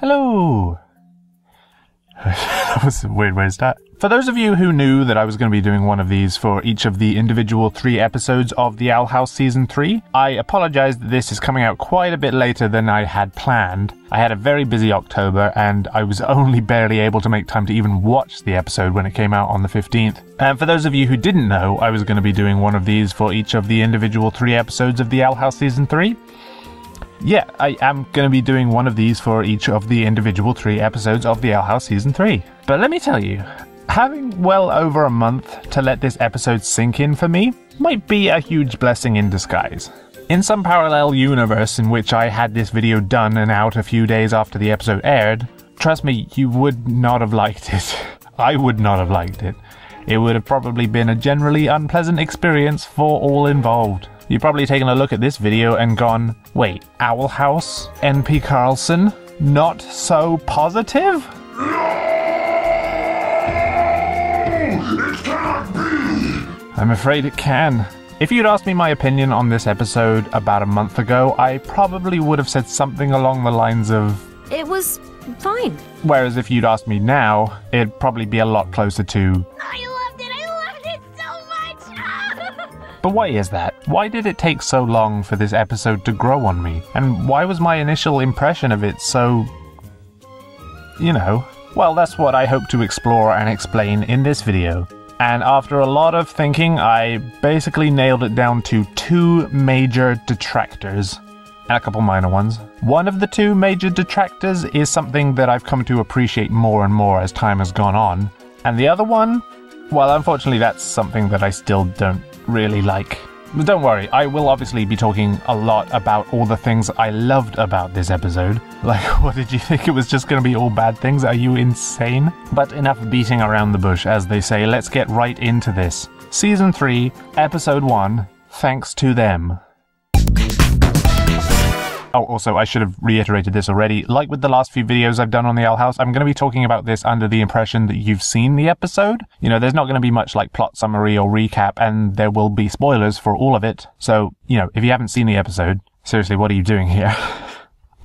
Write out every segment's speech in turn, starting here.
Hello! That was a weird way to start. For those of you who knew that I was going to be doing one of these for each of the individual 3 episodes of The Owl House Season 3, I apologize that this is coming out quite a bit later than I had planned. I had a very busy October, and I was only barely able to make time to even watch the episode when it came out on the 15th. And for those of you who didn't know I was going to be doing one of these for each of the individual 3 episodes of The Owl House Season 3, yeah, I am going to be doing one of these for each of the individual 3 episodes of The Owl House Season 3. But let me tell you, having well over a month to let this episode sink in for me might be a huge blessing in disguise. In some parallel universe in which I had this video done and out a few days after the episode aired, trust me, you would not have liked it. I would not have liked it. It would have probably been a generally unpleasant experience for all involved. You've probably taken a look at this video and gone, wait, Owl House? NPCarlsson? Not so positive? I'm afraid it can. If you'd asked me my opinion on this episode about a month ago, I probably would have said something along the lines of, it was fine. Whereas if you'd asked me now, it'd probably be a lot closer to, I loved it so much! But why is that? Why did it take so long for this episode to grow on me? And why was my initial impression of it so, you know? Well, that's what I hope to explore and explain in this video. And after a lot of thinking, I basically nailed it down to 2 major detractors, and a couple minor ones. One of the 2 major detractors is something that I've come to appreciate more and more as time has gone on. And the other one, well, unfortunately that's something that I still don't really like. But don't worry, I will obviously be talking a lot about all the things I loved about this episode. Like, what did you think? It was just going to be all bad things? Are you insane? But enough beating around the bush, as they say. Let's get right into this. Season 3, Episode 1, Thanks to Them. Oh, also, I should have reiterated this already. Like with the last few videos I've done on the Owl House, I'm going to be talking about this under the impression that you've seen the episode. You know, there's not going to be much like plot summary or recap, and there will be spoilers for all of it. So, you know, if you haven't seen the episode, seriously, what are you doing here?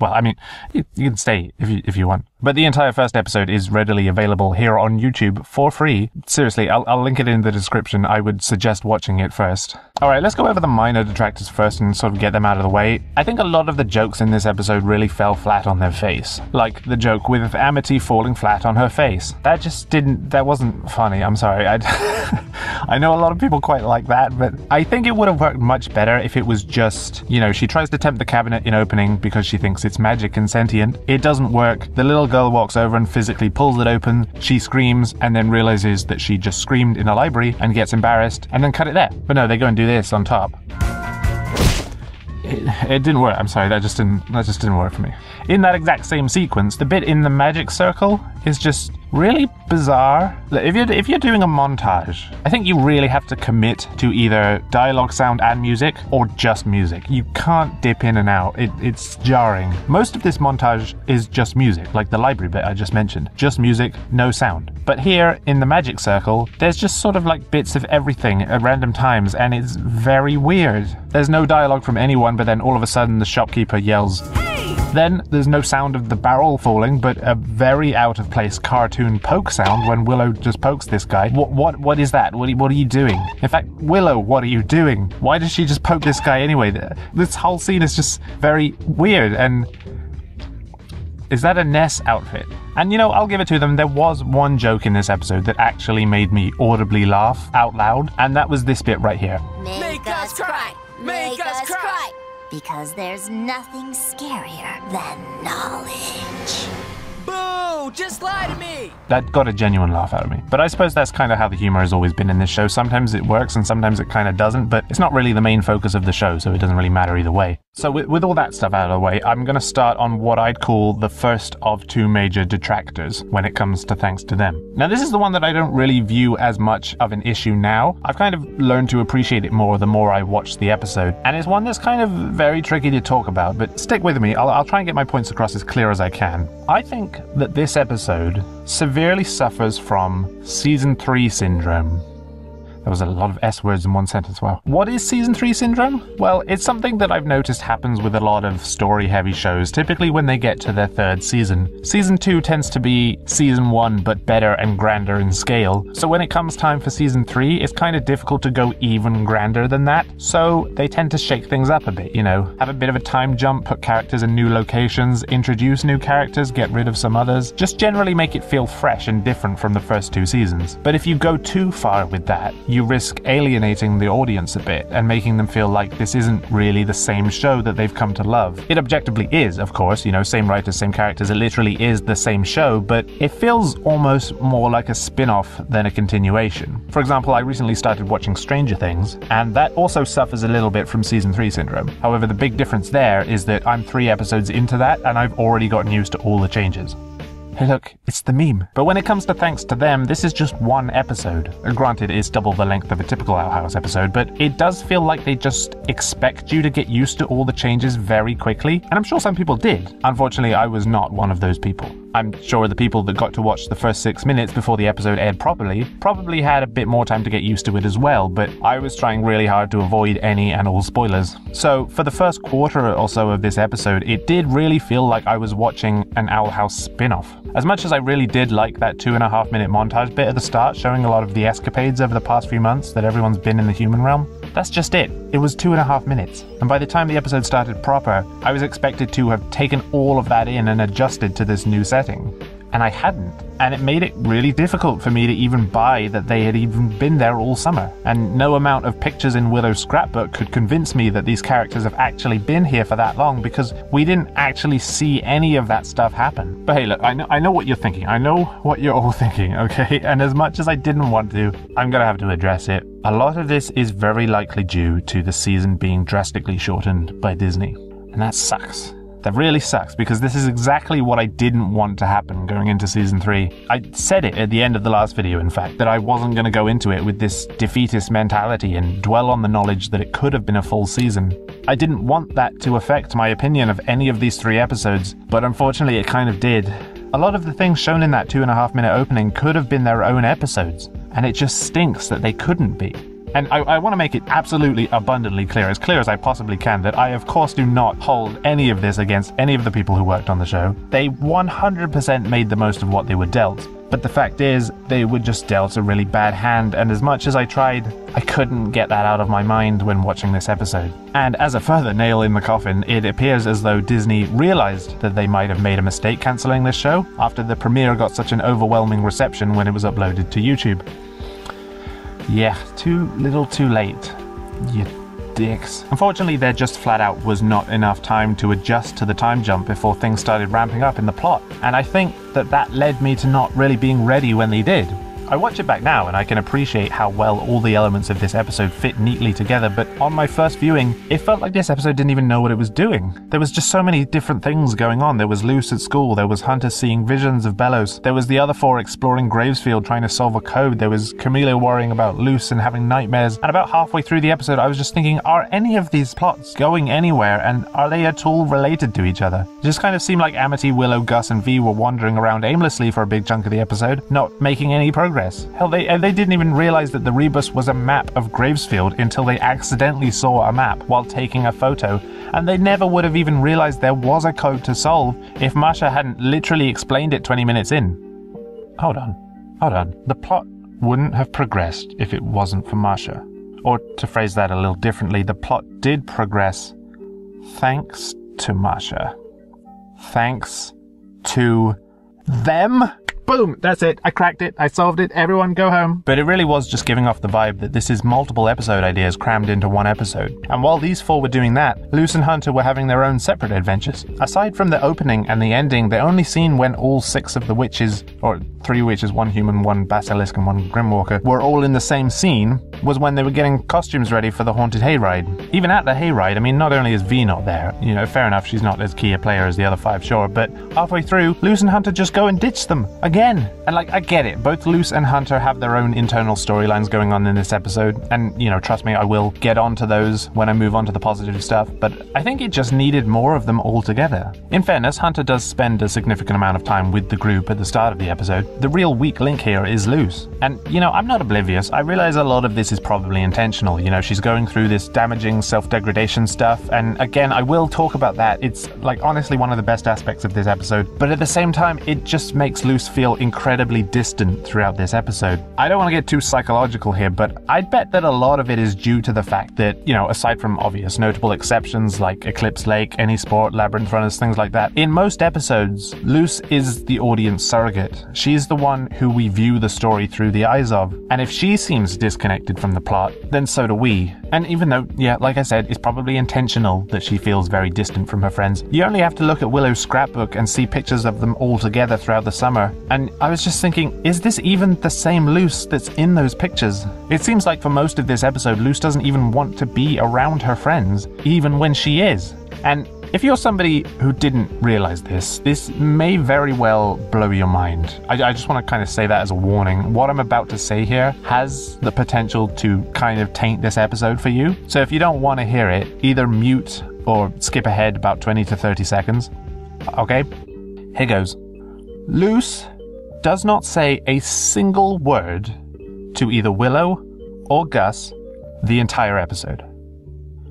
Well, I mean, you can stay if you want. But the entire first episode is readily available here on YouTube for free. Seriously, I'll link it in the description. I would suggest watching it first. Alright, let's go over the minor detractors first and sort of get them out of the way. I think a lot of the jokes in this episode really fell flat on their face. Like the joke with Amity falling flat on her face. That wasn't funny, I'm sorry. I know a lot of people quite like that, but I think it would have worked much better if it was just, you know, she tries to tempt the cabinet in opening because she thinks it's magic and sentient. It doesn't work. The little girl walks over and physically pulls it open. She screams and then realizes that she just screamed in a library and gets embarrassed and then cut it there. But no, they go and do this on top. It didn't work. I'm sorry, that just didn't work for me. In that exact same sequence, the bit in the magic circle is just really bizarre. If you're doing a montage, I think you really have to commit to either dialogue, sound, and music, or just music. You can't dip in and out. It's jarring. Most of this montage is just music, like the library bit I just mentioned. Just music, no sound. But here, in the magic circle, there's just sort of like bits of everything at random times, and it's very weird. There's no dialogue from anyone, but then all of a sudden the shopkeeper yells, "Hey!" Then there's no sound of the barrel falling, but a very out-of-place cartoon poke sound when Willow just pokes this guy. What is that? What are you doing? In fact, Willow, what are you doing? Why does she just poke this guy anyway? This whole scene is just very weird, and is that a Ness outfit? And you know, I'll give it to them, there was one joke in this episode that actually made me audibly laugh out loud, and that was this bit right here. Make us cry! Make us cry! Because there's nothing scarier than knowledge. Boo! Just lie to me! That got a genuine laugh out of me. But I suppose that's kind of how the humor has always been in this show. Sometimes it works and sometimes it kind of doesn't, but it's not really the main focus of the show, so it doesn't really matter either way. So with all that stuff out of the way, I'm going to start on what I'd call the first of 2 major detractors when it comes to Thanks to Them. Now, this is the one that I don't really view as much of an issue now. I've kind of learned to appreciate it more the more I watch the episode, and it's one that's kind of very tricky to talk about, but stick with me. I'll try and get my points across as clear as I can. I think that this episode severely suffers from Season 3 syndrome. There was a lot of S words in one sentence. Wow. What is Season 3 syndrome? Well, it's something that I've noticed happens with a lot of story-heavy shows, typically when they get to their third season. Season 2 tends to be Season 1, but better and grander in scale. So when it comes time for Season 3, it's kind of difficult to go even grander than that. So they tend to shake things up a bit, you know, have a bit of a time jump, put characters in new locations, introduce new characters, get rid of some others. Just generally make it feel fresh and different from the first 2 seasons. But if you go too far with that, you risk alienating the audience a bit and making them feel like this isn't really the same show that they've come to love. It objectively is, of course, you know, same writers, same characters, it literally is the same show, but it feels almost more like a spin-off than a continuation. For example, I recently started watching Stranger Things, and that also suffers a little bit from Season 3 syndrome. However, the big difference there is that I'm 3 episodes into that, and I've already gotten used to all the changes. Hey look, it's the meme. But when it comes to Thanks to Them, this is just 1 episode. Granted, it's double the length of a typical Owl House episode, but it does feel like they just expect you to get used to all the changes very quickly, and I'm sure some people did. Unfortunately, I was not one of those people. I'm sure the people that got to watch the first 6 minutes before the episode aired probably had a bit more time to get used to it as well, but I was trying really hard to avoid any and all spoilers. So for the first quarter or so of this episode, it did really feel like I was watching an Owl House spin-off. As much as I really did like that 2.5 minute montage bit at the start showing a lot of the escapades over the past few months that everyone's been in the human realm, that's just it. It was 2.5 minutes. And by the time the episode started proper, I was expected to have taken all of that in and adjusted to this new setting. And I hadn't. And it made it really difficult for me to even buy that they had even been there all summer. And no amount of pictures in Willow's scrapbook could convince me that these characters have actually been here for that long, because we didn't actually see any of that stuff happen. But hey, look, I know what you're thinking. I know what you're all thinking, okay? And as much as I didn't want to, I'm gonna have to address it. A lot of this is very likely due to the season being drastically shortened by Disney. And that sucks. That really sucks, because this is exactly what I didn't want to happen going into Season 3. I said it at the end of the last video, in fact, that I wasn't going to go into it with this defeatist mentality and dwell on the knowledge that it could have been a full season. I didn't want that to affect my opinion of any of these 3 episodes, but unfortunately it kind of did. A lot of the things shown in that 2.5 minute opening could have been their own episodes, and it just stinks that they couldn't be. And I want to make it absolutely abundantly clear as I possibly can, that I of course do not hold any of this against any of the people who worked on the show. They 100% made the most of what they were dealt. But the fact is, they were just dealt a really bad hand, and as much as I tried, I couldn't get that out of my mind when watching this episode. And as a further nail in the coffin, it appears as though Disney realized that they might have made a mistake cancelling this show after the premiere got such an overwhelming reception when it was uploaded to YouTube. Yeah, too little too late, you dicks. Unfortunately, there just flat out was not enough time to adjust to the time jump before things started ramping up in the plot, and I think that led me to not really being ready when they did. I watch it back now and I can appreciate how well all the elements of this episode fit neatly together, but on my first viewing, it felt like this episode didn't even know what it was doing. There was just so many different things going on. There was Luce at school, there was Hunter seeing visions of Belos, there was the other 4 exploring Gravesfield trying to solve a code, there was Camila worrying about Luce and having nightmares, and about halfway through the episode I was just thinking, are any of these plots going anywhere, and are they at all related to each other? It just kind of seemed like Amity, Willow, Gus and V were wandering around aimlessly for a big chunk of the episode, not making any progress. Hell, they didn't even realize that the rebus was a map of Gravesfield until they accidentally saw a map while taking a photo, and they never would have even realized there was a code to solve if Masha hadn't literally explained it 20 minutes in. Hold on. The plot wouldn't have progressed if it wasn't for Masha. Or to phrase that a little differently, the plot did progress thanks to Masha. Thanks to them. Boom! That's it. I cracked it. I solved it. Everyone go home. But it really was just giving off the vibe that this is multiple episode ideas crammed into one episode. And while these 4 were doing that, Luce and Hunter were having their own separate adventures. Aside from the opening and the ending, the only scene when all 6 of the witches, or 3 witches, 1 human, 1 basilisk and 1 grimwalker, were all in the same scene was when they were getting costumes ready for the haunted hayride. Even at the hayride, I mean, not only is V not there, you know, fair enough, she's not as key a player as the other 5, sure, but halfway through, Luce and Hunter just go and ditch them again. And like, I get it, both Luce and Hunter have their own internal storylines going on in this episode, and, you know, trust me, I will get onto those when I move on to the positive stuff, but I think it just needed more of them all together. In fairness, Hunter does spend a significant amount of time with the group at the start of the episode. The real weak link here is Luce. And, you know, I'm not oblivious. I realize a lot of this this is probably intentional. You know, she's going through this damaging self-degradation stuff, and again, I will talk about that. It's like honestly one of the best aspects of this episode, but at the same time, it just makes Luce feel incredibly distant throughout this episode. I don't want to get too psychological here, but I'd bet that a lot of it is due to the fact that, you know, aside from obvious notable exceptions like Eclipse Lake, Any Sport, Labyrinth Runners, things like that, in most episodes, Luce is the audience surrogate. She's the one who we view the story through the eyes of, and if she seems disconnected from the plot, then so do we. And even though, yeah, like I said, it's probably intentional that she feels very distant from her friends, you only have to look at Willow's scrapbook and see pictures of them all together throughout the summer, and I was just thinking, is this even the same Luce that's in those pictures? It seems like for most of this episode, Luce doesn't even want to be around her friends, even when she is. And if you're somebody who didn't realize this may very well blow your mind. I just want to kind of say that as a warning. What I'm about to say here has the potential to kind of taint this episode for you. So if you don't want to hear it, either mute or skip ahead about 20 to 30 seconds. Okay? Here goes. Luce does not say a single word to either Willow or Gus the entire episode.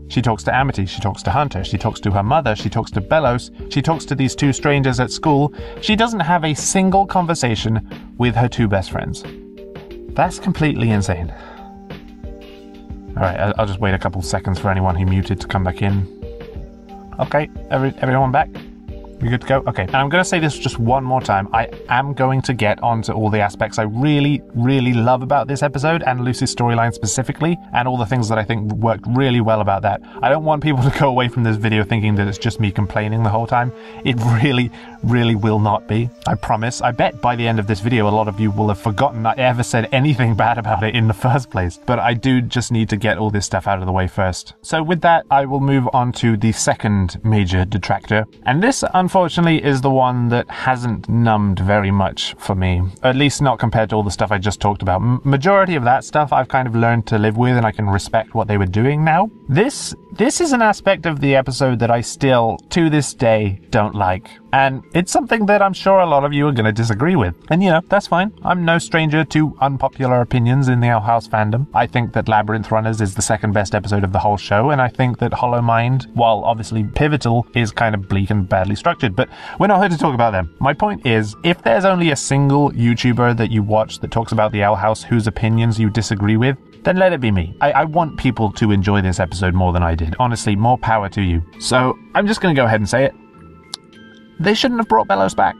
She talks to Amity, she talks to Hunter, she talks to her mother, she talks to Belos, she talks to these two strangers at school. She doesn't have a single conversation with her two best friends. That's completely insane. Alright, I'll just wait a couple seconds for anyone who muted to come back in. Okay, everyone back? We good to go? Okay, and I'm going to say this just one more time. I am going to get onto all the aspects I really, really love about this episode and Lucy's storyline specifically, and all the things that I think worked really well about that. I don't want people to go away from this video thinking that it's just me complaining the whole time. It really, really will not be. I promise. I bet by the end of this video, a lot of you will have forgotten I ever said anything bad about it in the first place. But I do just need to get all this stuff out of the way first. So with that, I will move on to the second major detractor. And this, unfortunately, is the one that hasn't numbed very much for me. At least not compared to all the stuff I just talked about. Majority of that stuff I've kind of learned to live with, and I can respect what they were doing now. This is an aspect of the episode that I still, to this day, don't like. And it's something that I'm sure a lot of you are going to disagree with. And you know, that's fine. I'm no stranger to unpopular opinions in the Owl House fandom. I think that Labyrinth Runners is the second best episode of the whole show, and I think that Hollow Mind, while obviously pivotal, is kind of bleak and badly structured. But we're not here to talk about them. My point is, if there's only a single YouTuber that you watch that talks about the Owl House whose opinions you disagree with, then let it be me. I want people to enjoy this episode more than I did. Honestly, more power to you. So, I'm just going to go ahead and say it. They shouldn't have brought Belos back.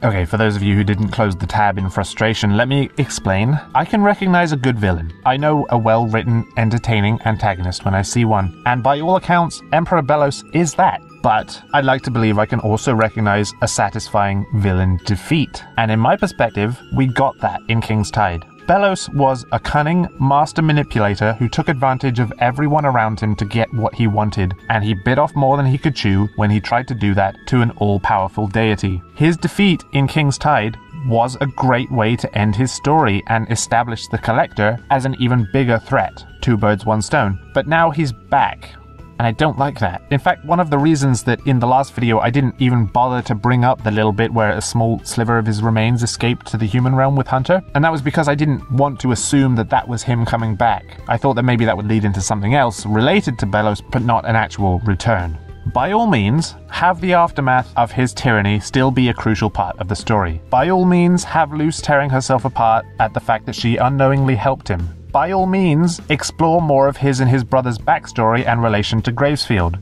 Okay, for those of you who didn't close the tab in frustration, let me explain. I can recognize a good villain. I know a well-written, entertaining antagonist when I see one. And by all accounts, Emperor Belos is that. But I'd like to believe I can also recognize a satisfying villain defeat. And in my perspective, we got that in King's Tide. Belos was a cunning master manipulator who took advantage of everyone around him to get what he wanted, and he bit off more than he could chew when he tried to do that to an all-powerful deity. His defeat in King's Tide was a great way to end his story and establish the Collector as an even bigger threat. Two birds, one stone. But now he's back. And I don't like that. In fact, one of the reasons that in the last video I didn't even bother to bring up the little bit where a small sliver of his remains escaped to the human realm with Hunter, and that was because I didn't want to assume that that was him coming back. I thought that maybe that would lead into something else related to Belos, but not an actual return. By all means, have the aftermath of his tyranny still be a crucial part of the story. By all means, have Luce tearing herself apart at the fact that she unknowingly helped him. By all means, explore more of his and his brother's backstory and relation to Gravesfield.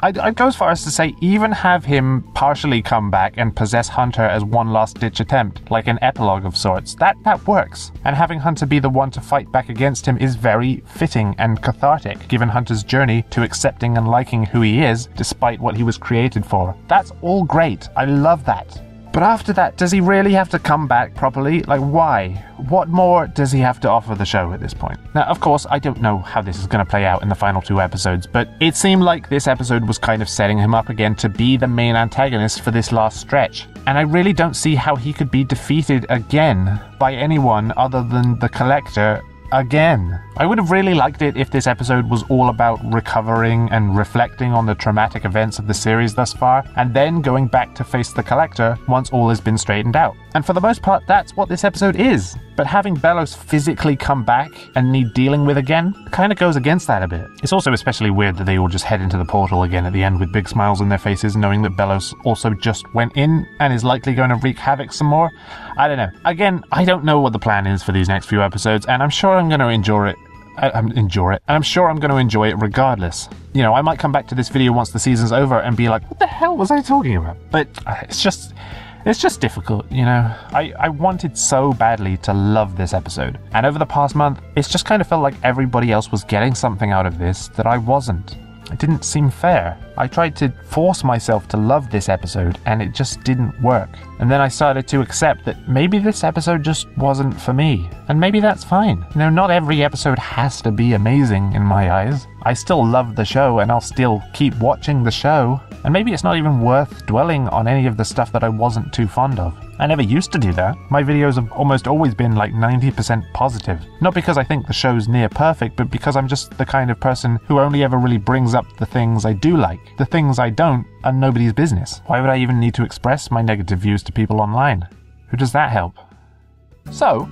I'd go as far as to say, even have him partially come back and possess Hunter as one last-ditch attempt, like an epilogue of sorts. That works. And having Hunter be the one to fight back against him is very fitting and cathartic, given Hunter's journey to accepting and liking who he is, despite what he was created for. That's all great. I love that. But after that, does he really have to come back properly? Like, why? What more does he have to offer the show at this point? Now, of course, I don't know how this is going to play out in the final two episodes, but it seemed like this episode was kind of setting him up again to be the main antagonist for this last stretch. And I really don't see how he could be defeated again by anyone other than the Collector again. I would have really liked it if this episode was all about recovering and reflecting on the traumatic events of the series thus far, and then going back to face the Collector once all has been straightened out. And for the most part, that's what this episode is. But having Belos physically come back and need dealing with again kind of goes against that a bit. It's also especially weird that they all just head into the portal again at the end with big smiles on their faces, knowing that Belos also just went in and is likely going to wreak havoc some more. I don't know. Again, I don't know what the plan is for these next few episodes, and I'm sure I'm going to enjoy it. I'm sure I'm going to enjoy it regardless. You know, I might come back to this video once the season's over and be like, what the hell was I talking about? But it's just difficult, you know. I wanted so badly to love this episode. And over the past month, it's just kind of felt like everybody else was getting something out of this that I wasn't. It didn't seem fair. I tried to force myself to love this episode, and it just didn't work. And then I started to accept that maybe this episode just wasn't for me. And maybe that's fine. You know, not every episode has to be amazing in my eyes. I still love the show, and I'll still keep watching the show. And maybe it's not even worth dwelling on any of the stuff that I wasn't too fond of. I never used to do that. My videos have almost always been like 90% positive. Not because I think the show's near perfect, but because I'm just the kind of person who only ever really brings up the things I do like. The things I don't are nobody's business. Why would I even need to express my negative views to people online? Who does that help? So,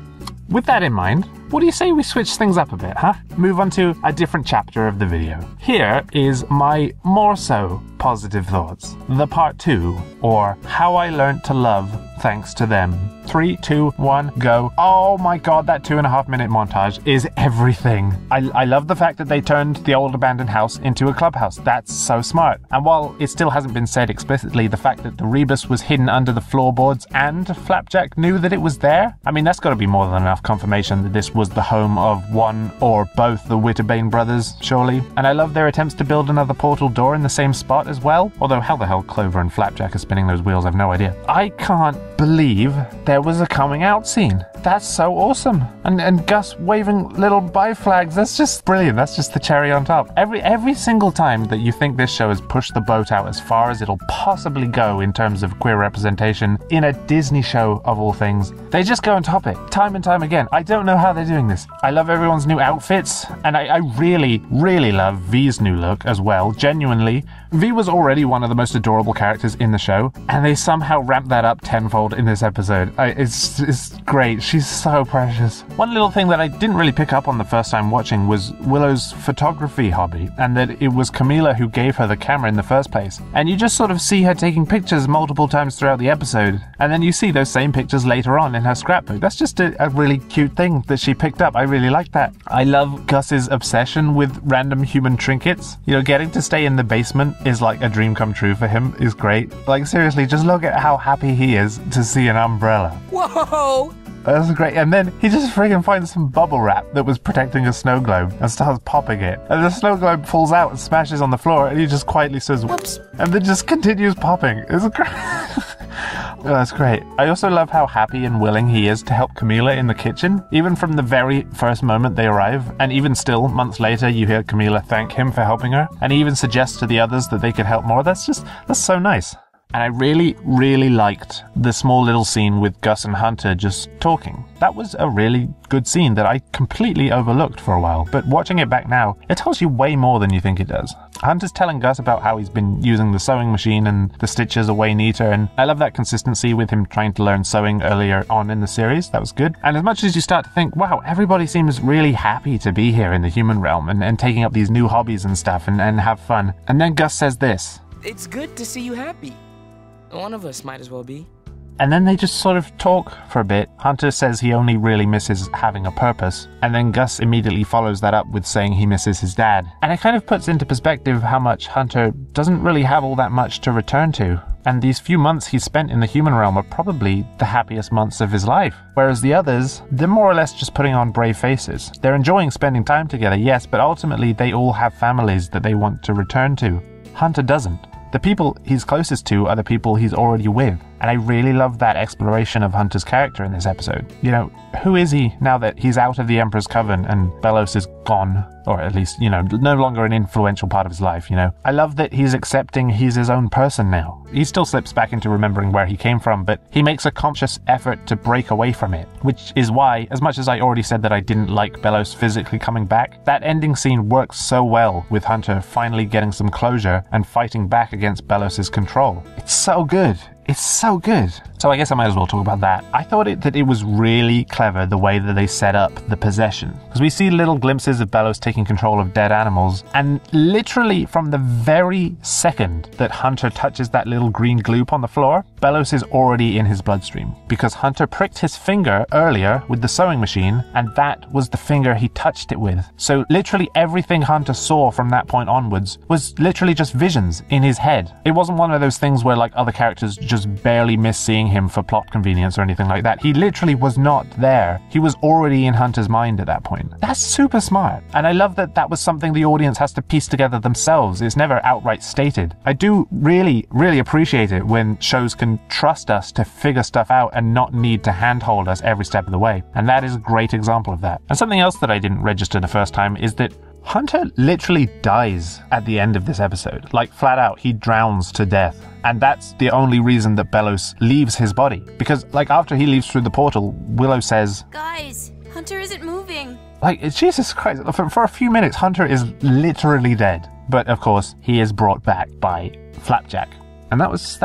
with that in mind, what do you say we switch things up a bit, huh? Move on to a different chapter of the video. Here is my more so positive thoughts. The part 2, or How I Learned to Love Thanks to Them. 3, 2, 1, go. Oh my god, that 2.5 minute montage is everything. I love the fact that they turned the old abandoned house into a clubhouse. That's so smart. And while it still hasn't been said explicitly, the fact that the rebus was hidden under the floorboards and Flapjack knew that it was there, I mean, that's got to be more than enough confirmation that this was the home of one or both the Witterbane brothers, surely. And I love their attempts to build another portal door in the same spot as well. Although how the hell Clover and Flapjack are spinning those wheels, I've no idea. I can't believe there was a coming out scene. That's so awesome. And Gus waving little bye flags, that's just brilliant. That's just the cherry on top. Every single time that you think this show has pushed the boat out as far as it'll possibly go in terms of queer representation in a Disney show of all things, they just go and top it time and time again. I don't know how they're doing this. I love everyone's new outfits, and I really, really love V's new look as well. Genuinely, V was already one of the most adorable characters in the show, and they somehow ramped that up tenfold in this episode. It's great. She's so precious. One little thing that I didn't really pick up on the first time watching was Willow's photography hobby, and that it was Camila who gave her the camera in the first place. And you just sort of see her taking pictures multiple times throughout the episode, and then you see those same pictures later on in her scrapbook. That's just a really cute thing that she picked up. I really like that. I love Gus's obsession with random human trinkets. You know, getting to stay in the basement is like a dream come true for him. Is great. Like, seriously, just look at how happy he is to see an umbrella. Whoa! That's great. And then he just friggin' finds some bubble wrap that was protecting a snow globe and starts popping it. And the snow globe falls out and smashes on the floor, and he just quietly says, whoops, and then just continues popping. It's great. Oh, that's great. I also love how happy and willing he is to help Camila in the kitchen, even from the very first moment they arrive. And even still, months later, you hear Camila thank him for helping her, and he even suggests to the others that they could help more. That's so nice. And I really, really liked the small little scene with Gus and Hunter just talking. That was a really good scene that I completely overlooked for a while, but watching it back now, it tells you way more than you think it does. Hunter's telling Gus about how he's been using the sewing machine and the stitches are way neater, and I love that consistency with him trying to learn sewing earlier on in the series. That was good. And as much as you start to think, wow, everybody seems really happy to be here in the human realm and taking up these new hobbies and stuff and have fun. And then Gus says this. It's good to see you happy. One of us might as well be. And then they just sort of talk for a bit. Hunter says he only really misses having a purpose. And then Gus immediately follows that up with saying he misses his dad. And it kind of puts into perspective how much Hunter doesn't really have all that much to return to. And these few months he's spent in the human realm are probably the happiest months of his life. Whereas the others, they're more or less just putting on brave faces. They're enjoying spending time together, yes, but ultimately they all have families that they want to return to. Hunter doesn't. The people he's closest to are the people he's already with. And I really love that exploration of Hunter's character in this episode. You know, who is he now that he's out of the Emperor's Coven and Belos is gone? Or at least, you know, no longer an influential part of his life, you know. I love that he's accepting he's his own person now. He still slips back into remembering where he came from, but he makes a conscious effort to break away from it. Which is why, as much as I already said that I didn't like Belos physically coming back, that ending scene works so well with Hunter finally getting some closure and fighting back against Belos' control. It's so good. It's so good. So I guess I might as well talk about that. I thought that it was really clever the way that they set up the possession. Because we see little glimpses of Belos taking control of dead animals, and literally from the very second that Hunter touches that little green gloop on the floor, Belos is already in his bloodstream. Because Hunter pricked his finger earlier with the sewing machine, and that was the finger he touched it with. So literally everything Hunter saw from that point onwards was literally just visions in his head. It wasn't one of those things where like other characters just barely miss seeing him for plot convenience or anything like that. He literally was not there. He was already in Hunter's mind at that point. That's super smart. And I love that that was something the audience has to piece together themselves. It's never outright stated. I do really, really appreciate it when shows can trust us to figure stuff out and not need to handhold us every step of the way. And that is a great example of that. And something else that I didn't register the first time is that Hunter literally dies at the end of this episode. Like, flat out, he drowns to death. And that's the only reason that Belos leaves his body. Because, like, after he leaves through the portal, Willow says, "Guys, Hunter isn't moving." Like, Jesus Christ, for a few minutes, Hunter is literally dead. But, of course, he is brought back by Flapjack. And that was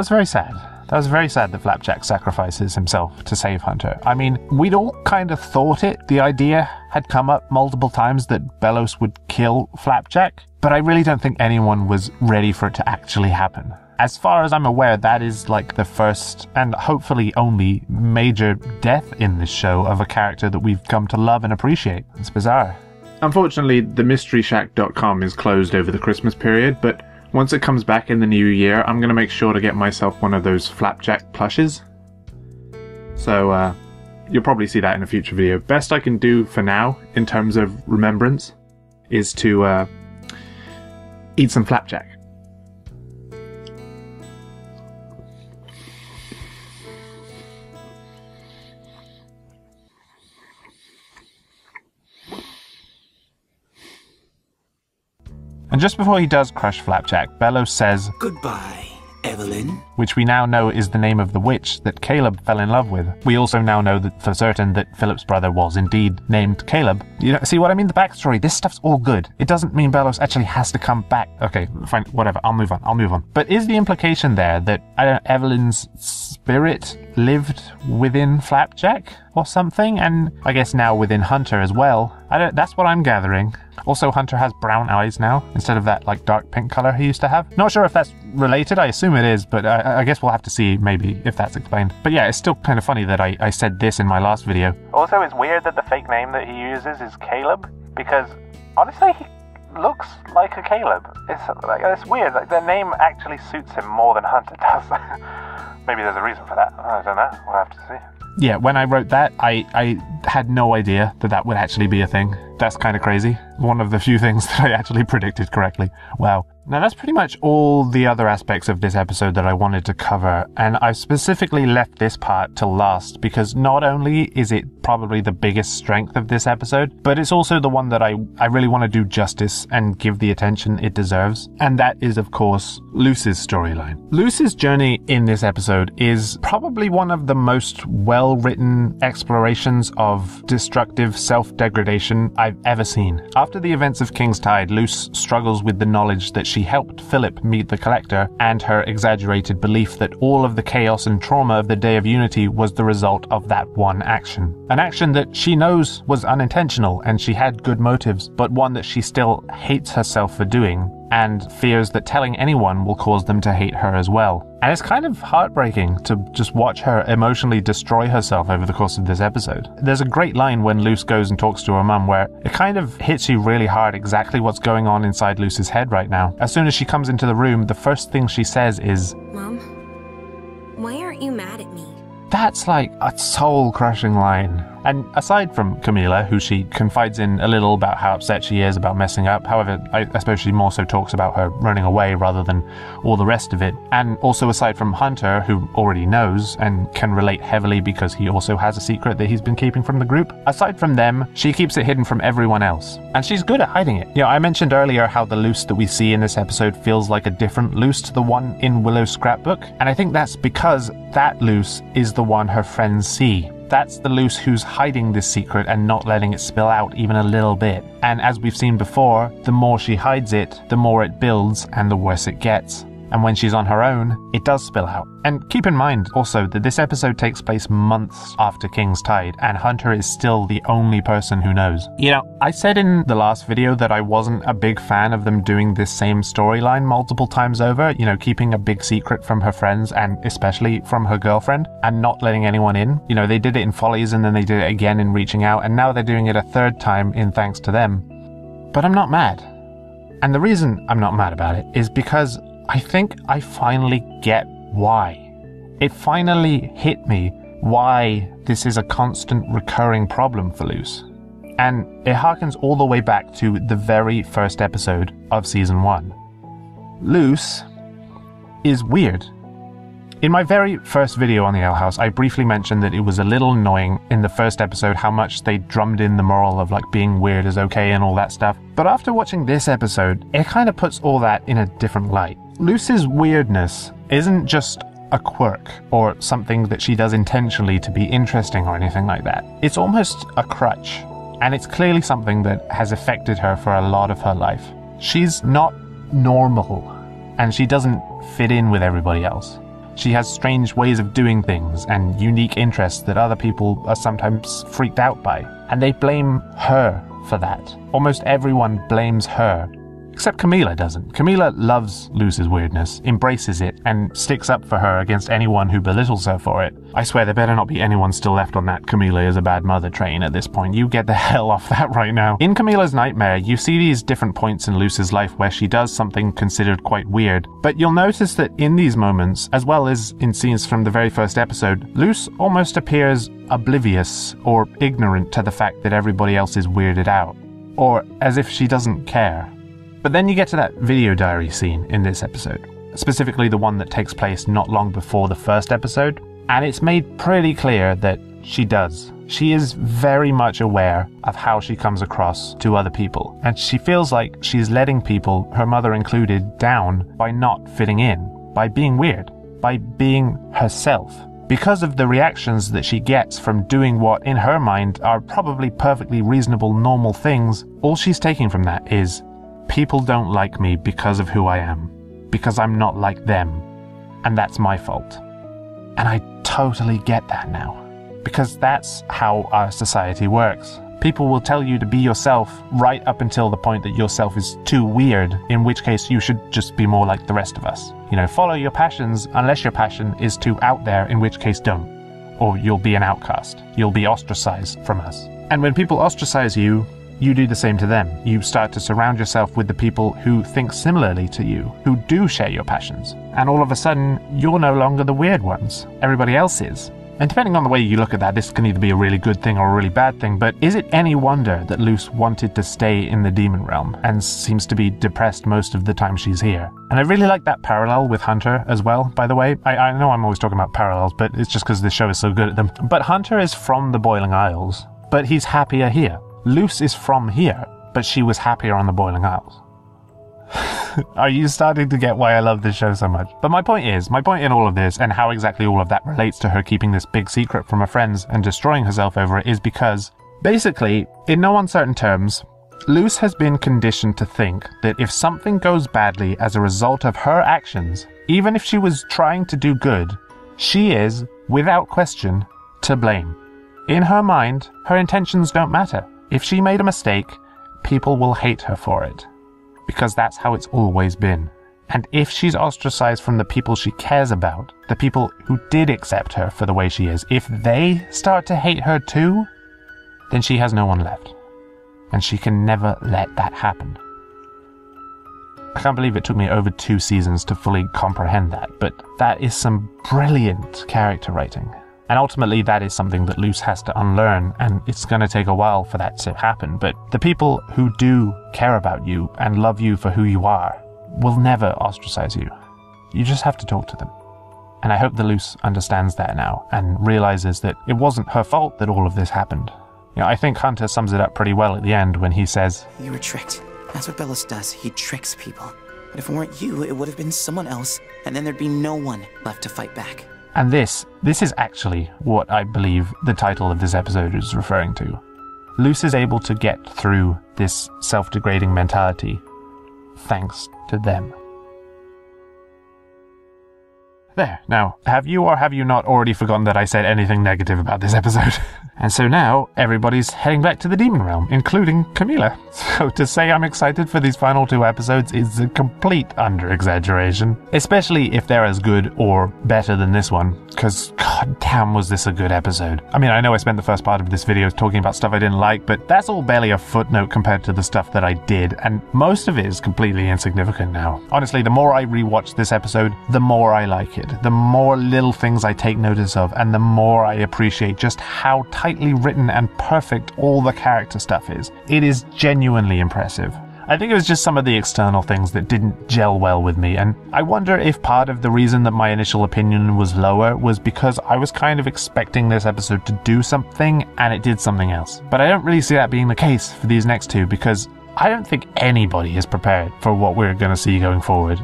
very sad. That was very sad that Flapjack sacrifices himself to save Hunter. I mean, we'd all kind of thought it. The idea had come up multiple times that Belos would kill Flapjack, but I really don't think anyone was ready for it to actually happen. As far as I'm aware, that is like the first and hopefully only major death in this show of a character that we've come to love and appreciate. It's bizarre. Unfortunately, the MysteryShack.com is closed over the Christmas period, but once it comes back in the new year, I'm going to make sure to get myself one of those Flapjack plushes. So, you'll probably see that in a future video. Best I can do for now, in terms of remembrance, is to eat some Flapjack. And just before he does crush Flapjack, Belos says, "Goodbye, Evelyn." Which we now know is the name of the witch that Caleb fell in love with. We also now know that for certain that Philip's brother was indeed named Caleb. You know, see what I mean? The backstory, this stuff's all good. It doesn't mean Belos actually has to come back. Okay, fine, whatever, I'll move on. But is the implication there that, Evelyn's spirit lived within Flapjack or something? And I guess now within Hunter as well. That's what I'm gathering. Also, Hunter has brown eyes now, instead of that, like, dark pink color he used to have. Not sure if that's related, I assume it is, but I guess we'll have to see, maybe, if that's explained. But yeah, it's still kind of funny that I said this in my last video. Also, it's weird that the fake name that he uses is Caleb, because, honestly, he looks like a Caleb. It's weird, like, the name actually suits him more than Hunter does. Maybe there's a reason for that, I don't know, we'll have to see. Yeah, when I wrote that, I had no idea that that would actually be a thing. That's kind of crazy. One of the few things that I actually predicted correctly. Wow. Now that's pretty much all the other aspects of this episode that I wanted to cover, and I specifically left this part till last because not only is it probably the biggest strength of this episode, but it's also the one that I really want to do justice and give the attention it deserves, and that is, of course, Luce's storyline. Luce's journey in this episode is probably one of the most well-written explorations of destructive self-degradation I've ever seen. After the events of King's Tide, Luce struggles with the knowledge that she helped Philip meet the Collector and her exaggerated belief that all of the chaos and trauma of the Day of Unity was the result of that one action. An action that she knows was unintentional and she had good motives, but one that she still hates herself for doing and fears that telling anyone will cause them to hate her as well. And it's kind of heartbreaking to just watch her emotionally destroy herself over the course of this episode. There's a great line when Luce goes and talks to her mum where it kind of hits you really hard exactly what's going on inside Luce's head right now. As soon as she comes into the room, the first thing she says is, "Mom, why aren't you mad at me?" That's like a soul-crushing line. And aside from Camila, who she confides in a little about how upset she is about messing up, however, I suppose she more so talks about her running away rather than all the rest of it. And also aside from Hunter, who already knows and can relate heavily because he also has a secret that he's been keeping from the group, aside from them, she keeps it hidden from everyone else. And she's good at hiding it. You know, I mentioned earlier how the Luce that we see in this episode feels like a different Luce to the one in Willow's scrapbook. And I think that's because that Luce is the one her friends see. That's the Luce who's hiding this secret and not letting it spill out even a little bit. And as we've seen before, the more she hides it, the more it builds and the worse it gets. And when she's on her own, it does spill out. And keep in mind also that this episode takes place months after King's Tide, and Hunter is still the only person who knows. You know, I said in the last video that I wasn't a big fan of them doing this same storyline multiple times over, you know, keeping a big secret from her friends and especially from her girlfriend and not letting anyone in. You know, they did it in Follies and then they did it again in Reaching Out, and now they're doing it a third time in Thanks to Them. But I'm not mad. And the reason I'm not mad about it is because I think I finally get why. It finally hit me why this is a constant recurring problem for Luce. And it harkens all the way back to the very first episode of Season 1. Luce is weird. In my very first video on the Ale House, I briefly mentioned that it was a little annoying in the first episode how much they drummed in the moral of like being weird is okay and all that stuff. But after watching this episode, it kind of puts all that in a different light. Luce's weirdness isn't just a quirk or something that she does intentionally to be interesting or anything like that. It's almost a crutch, and it's clearly something that has affected her for a lot of her life. She's not normal, and she doesn't fit in with everybody else. She has strange ways of doing things and unique interests that other people are sometimes freaked out by, and they blame her for that. Almost everyone blames her. Except Camila doesn't. Camila loves Luce's weirdness, embraces it, and sticks up for her against anyone who belittles her for it. I swear there better not be anyone still left on that Camila is a bad mother train at this point. You get the hell off that right now. In Camila's Nightmare, you see these different points in Luce's life where she does something considered quite weird, but you'll notice that in these moments, as well as in scenes from the very first episode, Luce almost appears oblivious or ignorant to the fact that everybody else is weirded out, or as if she doesn't care. But then you get to that video diary scene in this episode, specifically the one that takes place not long before the first episode, and it's made pretty clear that she does. She is very much aware of how she comes across to other people, and she feels like she's letting people, her mother included, down by not fitting in, by being weird, by being herself. Because of the reactions that she gets from doing what, in her mind, are probably perfectly reasonable, normal things, all she's taking from that is, people don't like me because of who I am, because I'm not like them, and that's my fault. And I totally get that now, because that's how our society works. People will tell you to be yourself right up until the point that yourself is too weird, in which case you should just be more like the rest of us. You know, follow your passions unless your passion is too out there, in which case don't. Or you'll be an outcast. You'll be ostracized from us. And when people ostracize you, you do the same to them. You start to surround yourself with the people who think similarly to you, who do share your passions. And all of a sudden, you're no longer the weird ones. Everybody else is. And depending on the way you look at that, this can either be a really good thing or a really bad thing, but is it any wonder that Luce wanted to stay in the demon realm and seems to be depressed most of the time she's here? And I really like that parallel with Hunter as well, by the way. I know I'm always talking about parallels, but it's just because this show is so good at them. But Hunter is from the Boiling Isles, but he's happier here. Luce is from here, but she was happier on the Boiling Isles. Are you starting to get why I love this show so much? But my point in all of this, and how exactly all of that relates to her keeping this big secret from her friends and destroying herself over it, is because, basically, in no uncertain terms, Luce has been conditioned to think that if something goes badly as a result of her actions, even if she was trying to do good, she is, without question, to blame. In her mind, her intentions don't matter. If she made a mistake, people will hate her for it. Because that's how it's always been. And if she's ostracized from the people she cares about, the people who did accept her for the way she is, if they start to hate her too, then she has no one left. And she can never let that happen. I can't believe it took me over 2 seasons to fully comprehend that, but that is some brilliant character writing. And ultimately that is something that Luce has to unlearn, and it's going to take a while for that to happen. But the people who do care about you and love you for who you are will never ostracize you. You just have to talk to them. And I hope that Luce understands that now and realizes that it wasn't her fault that all of this happened. I think Hunter sums it up pretty well at the end when he says, "You were tricked. That's what Belos does. He tricks people. But if it weren't you, it would have been someone else, and then there'd be no one left to fight back." And this is actually what I believe the title of this episode is referring to. Luce is able to get through this self-degrading mentality thanks to them. There. Now, have you or have you not already forgotten that I said anything negative about this episode? And so now, everybody's heading back to the Demon Realm, including Camila. So to say I'm excited for these final 2 episodes is a complete under-exaggeration. Especially if they're as good or better than this one, because god damn was this a good episode. I mean, I know I spent the first part of this video talking about stuff I didn't like, but that's all barely a footnote compared to the stuff that I did, and most of it is completely insignificant now. Honestly, the more I rewatch this episode, the more I like it. The more little things I take notice of, and the more I appreciate just how tightly written and perfect all the character stuff is. It is genuinely impressive. I think it was just some of the external things that didn't gel well with me, and I wonder if part of the reason that my initial opinion was lower was because I was kind of expecting this episode to do something, and it did something else. But I don't really see that being the case for these next 2, because I don't think anybody is prepared for what we're going to see going forward.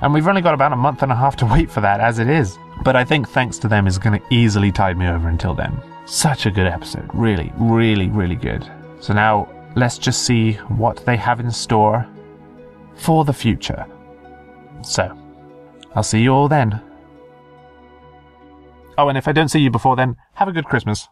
And we've only got about a month and a half to wait for that as it is. But I think thanks to them is going to easily tide me over until then. Such a good episode. Really, really, really good. So now, let's just see what they have in store for the future. So, I'll see you all then. Oh, and if I don't see you before then, have a good Christmas.